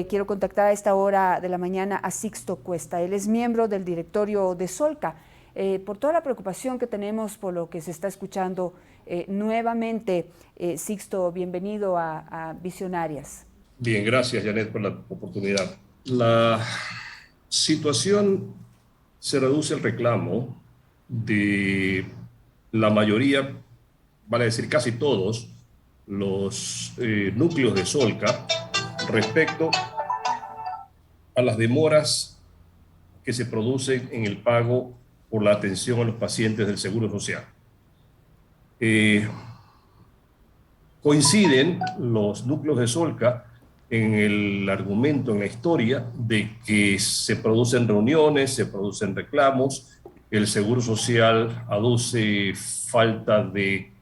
quiero contactar a esta hora de la mañana a Sixto Cuesta. Él es miembro del directorio de Solca. Por toda la preocupación que tenemos por lo que se está escuchando nuevamente, Sixto, bienvenido a Visionarias. Bien, gracias, Janet, por la oportunidad. La situación se reduce al reclamo de la mayoría, vale decir casi todos, los núcleos de Solca respecto a las demoras que se producen en el pago por la atención a los pacientes del Seguro Social. Coinciden los núcleos de Solca en el argumento, en la historia, de que se producen reuniones, se producen reclamos, el Seguro Social aduce falta de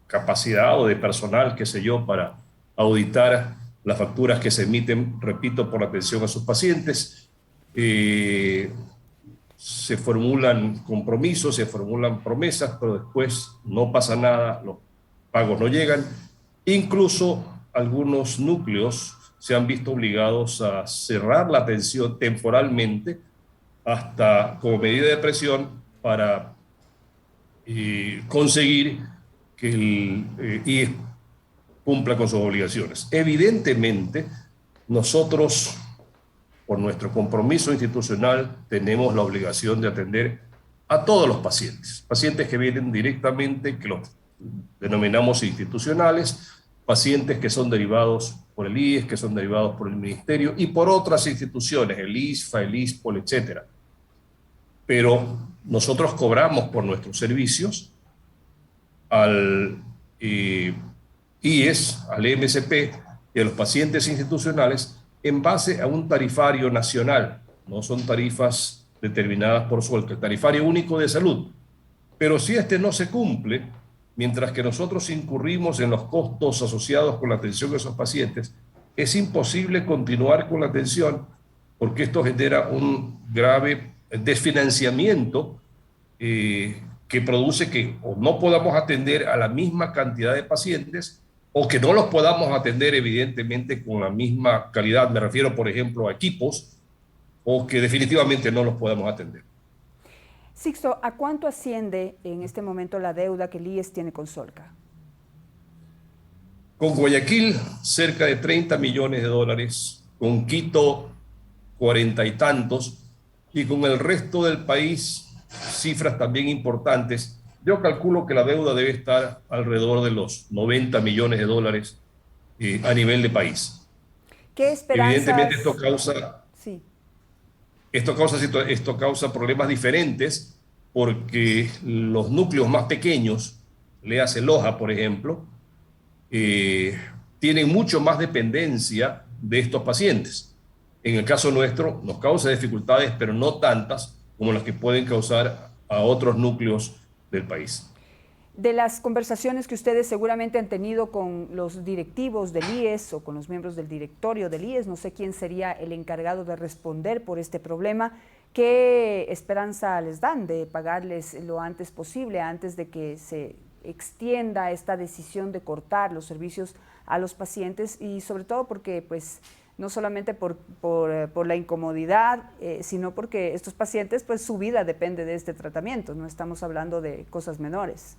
capacidad o de personal, qué sé yo, para auditar las facturas que se emiten, repito, por la atención a sus pacientes. Se formulan compromisos, se formulan promesas, pero después no pasa nada, los pagos no llegan. Incluso algunos núcleos se han visto obligados a cerrar la atención temporalmente hasta como medida de presión para conseguir que el IES cumpla con sus obligaciones. Evidentemente, nosotros, por nuestro compromiso institucional, tenemos la obligación de atender a todos los pacientes, pacientes que vienen directamente, que los denominamos institucionales, pacientes que son derivados por el IES, que son derivados por el Ministerio y por otras instituciones, el ISFA, el ISPOL, etc. Pero nosotros cobramos por nuestros servicios al IES, al MSP y a los pacientes institucionales en base a un tarifario nacional, no son tarifas determinadas por Solca, el tarifario único de salud. Pero si este no se cumple, mientras que nosotros incurrimos en los costos asociados con la atención de esos pacientes, es imposible continuar con la atención porque esto genera un grave desfinanciamiento que produce que o no podamos atender a la misma cantidad de pacientes o que no los podamos atender evidentemente con la misma calidad. Me refiero, por ejemplo, a equipos, o que definitivamente no los podamos atender. Sixto, ¿a cuánto asciende en este momento la deuda que el IES tiene con Solca? Con Guayaquil, cerca de 30 millones de dólares, con Quito, 40 y tantos, y con el resto del país, cifras también importantes. Yo calculo que la deuda debe estar alrededor de los 90 millones de dólares a nivel de país. ¿Qué esperanzas? Evidentemente Sí. Esto causa problemas diferentes porque los núcleos más pequeños, léase Loja, por ejemplo, tienen mucho más dependencia de estos pacientes. En el caso nuestro nos causa dificultades, pero no tantas como las que pueden causar a otros núcleos del país. De las conversaciones que ustedes seguramente han tenido con los directivos del IES o con los miembros del directorio del IES, no sé quién sería el encargado de responder por este problema, ¿qué esperanza les dan de pagarles lo antes posible, antes de que se extienda esta decisión de cortar los servicios a los pacientes? Y sobre todo porque, pues, no solamente por la incomodidad, sino porque estos pacientes, pues su vida depende de este tratamiento, no estamos hablando de cosas menores.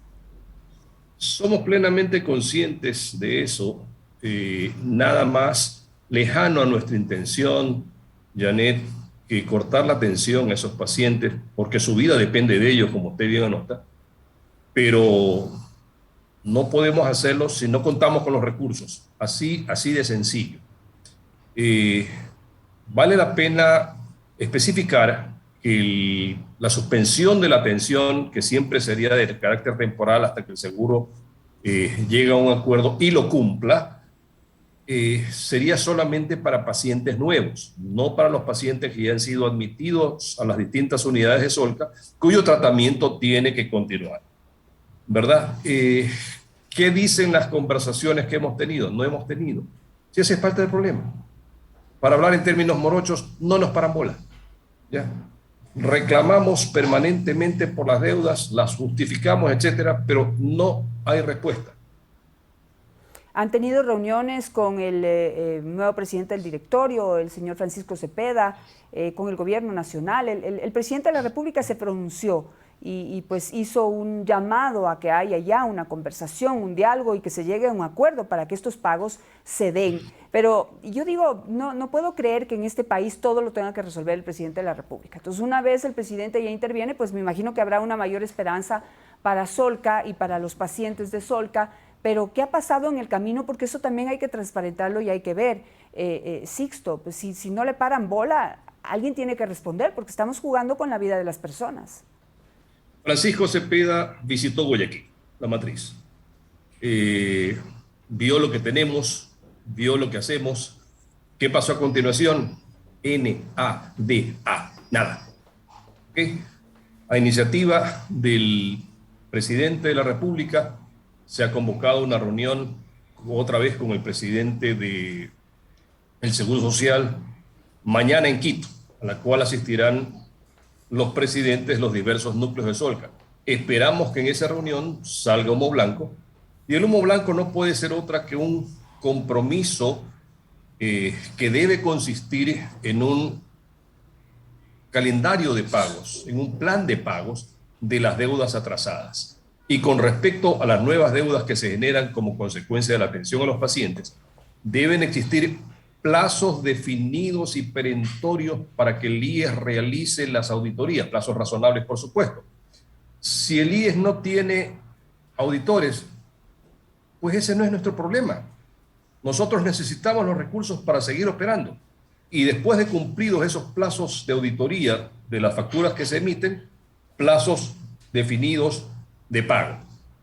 Somos plenamente conscientes de eso, nada más lejano a nuestra intención, Janet, que cortar la atención a esos pacientes, porque su vida depende de ellos, como usted bien anota, pero no podemos hacerlo si no contamos con los recursos, así de sencillo. Vale la pena especificar que la suspensión de la atención, que siempre sería de carácter temporal hasta que el seguro llegue a un acuerdo y lo cumpla, sería solamente para pacientes nuevos, no para los pacientes que ya han sido admitidos a las distintas unidades de Solca, cuyo tratamiento tiene que continuar, ¿verdad? ¿Qué dicen las conversaciones que hemos tenido? No hemos tenido. Si ese es parte del problema. Para hablar en términos morochos, no nos paran bola. ¿Ya? Reclamamos permanentemente por las deudas, las justificamos, etcétera, pero no hay respuesta. ¿Han tenido reuniones con el nuevo presidente del directorio, el señor Francisco Cepeda, con el gobierno nacional? El presidente de la República se pronunció y pues hizo un llamado a que haya ya una conversación, un diálogo y que se llegue a un acuerdo para que estos pagos se den. Pero yo digo, no puedo creer que en este país todo lo tenga que resolver el presidente de la República. Entonces, una vez el presidente ya interviene, pues me imagino que habrá una mayor esperanza para Solca y para los pacientes de Solca. Pero, ¿qué ha pasado en el camino? Porque eso también hay que transparentarlo y hay que ver. Sixto, pues si no le paran bola, alguien tiene que responder porque estamos jugando con la vida de las personas. Francisco Cepeda visitó Guayaquil, la matriz. Vio lo que tenemos, vio lo que hacemos. ¿Qué pasó a continuación? NADA, nada. ¿Okay? A iniciativa del presidente de la República, se ha convocado una reunión otra vez con el presidente del Seguro Social mañana en Quito, a la cual asistirán los presidentes de los diversos núcleos de Solca. Esperamos que en esa reunión salga humo blanco, y el humo blanco no puede ser otra que un compromiso que debe consistir en un calendario de pagos, en un plan de pagos de las deudas atrasadas. Y con respecto a las nuevas deudas que se generan como consecuencia de la atención a los pacientes, deben existir plazos definidos y perentorios para que el IES realice las auditorías, plazos razonables, por supuesto. Si el IES no tiene auditores, pues ese no es nuestro problema. Nosotros necesitamos los recursos para seguir operando. Y después de cumplidos esos plazos de auditoría de las facturas que se emiten, plazos definidos de pago,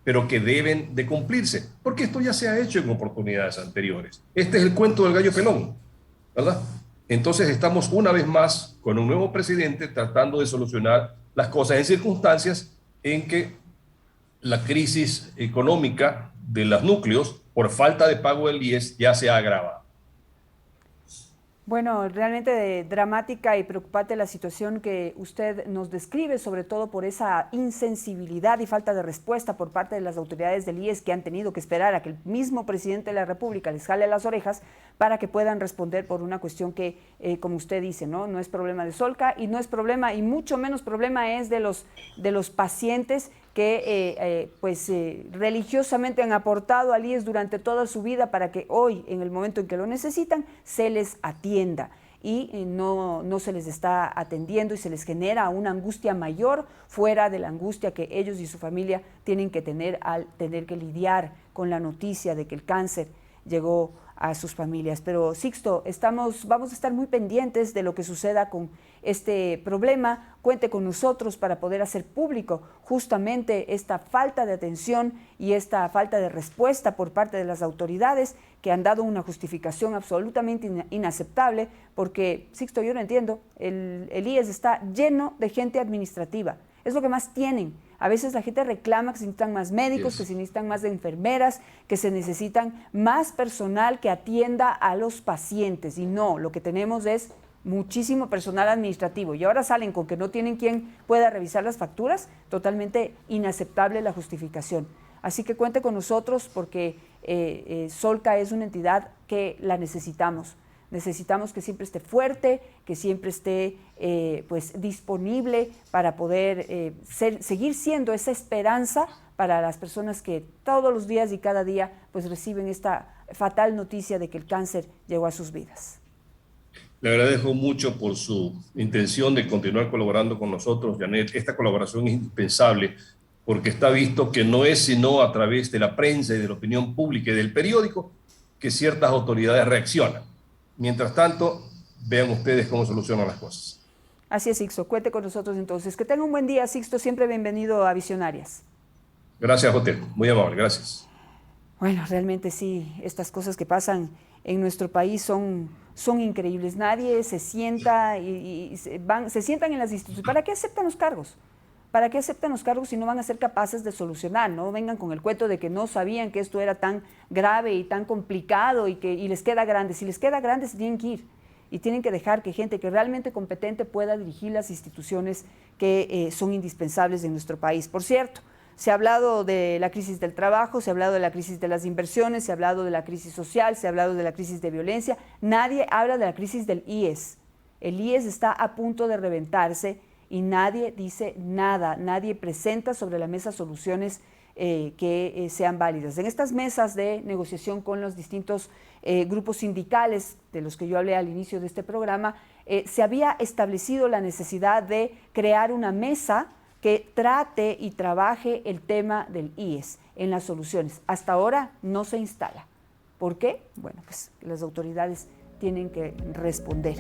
pero que deben de cumplirse, porque esto ya se ha hecho en oportunidades anteriores. Este es el cuento del gallo pelón, ¿verdad? Entonces estamos una vez más con un nuevo presidente tratando de solucionar las cosas en circunstancias en que la crisis económica de los núcleos por falta de pago del IES ya se ha agravado. Bueno, realmente dramática y preocupante la situación que usted nos describe, sobre todo por esa insensibilidad y falta de respuesta por parte de las autoridades del IES, que han tenido que esperar a que el mismo presidente de la República les jale las orejas para que puedan responder por una cuestión que, como usted dice, no es problema de Solca y no es problema, y mucho menos problema es de los pacientes que religiosamente han aportado al IES durante toda su vida para que hoy, en el momento en que lo necesitan, se les atienda. Y no se les está atendiendo y se les genera una angustia mayor fuera de la angustia que ellos y su familia tienen que tener al tener que lidiar con la noticia de que el cáncer llegó a sus familias. Pero Sixto, vamos a estar muy pendientes de lo que suceda con este problema. Cuente con nosotros para poder hacer público justamente esta falta de atención y esta falta de respuesta por parte de las autoridades, que han dado una justificación absolutamente inaceptable, porque, Sixto, yo no entiendo, el IES está lleno de gente administrativa, es lo que más tienen. A veces la gente reclama que se necesitan más médicos, que se necesitan más enfermeras, que se necesitan más personal que atienda a los pacientes. Y no, lo que tenemos es muchísimo personal administrativo. Y ahora salen con que no tienen quien pueda revisar las facturas. Totalmente inaceptable la justificación. Así que cuente con nosotros porque Solca es una entidad que la necesitamos. Necesitamos que siempre esté fuerte, que siempre esté disponible para poder seguir siendo esa esperanza para las personas que todos los días y cada día pues reciben esta fatal noticia de que el cáncer llegó a sus vidas. Le agradezco mucho por su intención de continuar colaborando con nosotros, Janet. Esta colaboración es indispensable porque está visto que no es sino a través de la prensa y de la opinión pública y del periódico que ciertas autoridades reaccionan. Mientras tanto, vean ustedes cómo solucionan las cosas. Así es, Sixto. Cuente con nosotros entonces. Que tenga un buen día, Sixto. Siempre bienvenido a Visionarias. Gracias, Jotel. Muy amable. Gracias. Bueno, realmente sí, estas cosas que pasan en nuestro país son increíbles. Nadie se sienta se sientan en las instituciones. ¿Para qué aceptan los cargos? ¿Para qué aceptan los cargos si no van a ser capaces de solucionar? No vengan con el cuento de que no sabían que esto era tan grave y tan complicado y les queda grande. Si les queda grande, se tienen que ir y tienen que dejar que gente que realmente competente pueda dirigir las instituciones que son indispensables en nuestro país. Por cierto, Se ha hablado de la crisis del trabajo, se ha hablado de la crisis de las inversiones, se ha hablado de la crisis social, se ha hablado de la crisis de violencia. Nadie habla de la crisis del IES. El IES está a punto de reventarse y nadie dice nada, nadie presenta sobre la mesa soluciones que sean válidas. En estas mesas de negociación con los distintos grupos sindicales de los que yo hablé al inicio de este programa, se había establecido la necesidad de crear una mesa que trate y trabaje el tema del IES en las soluciones. Hasta ahora no se instala. ¿Por qué? Bueno, pues las autoridades tienen que responder.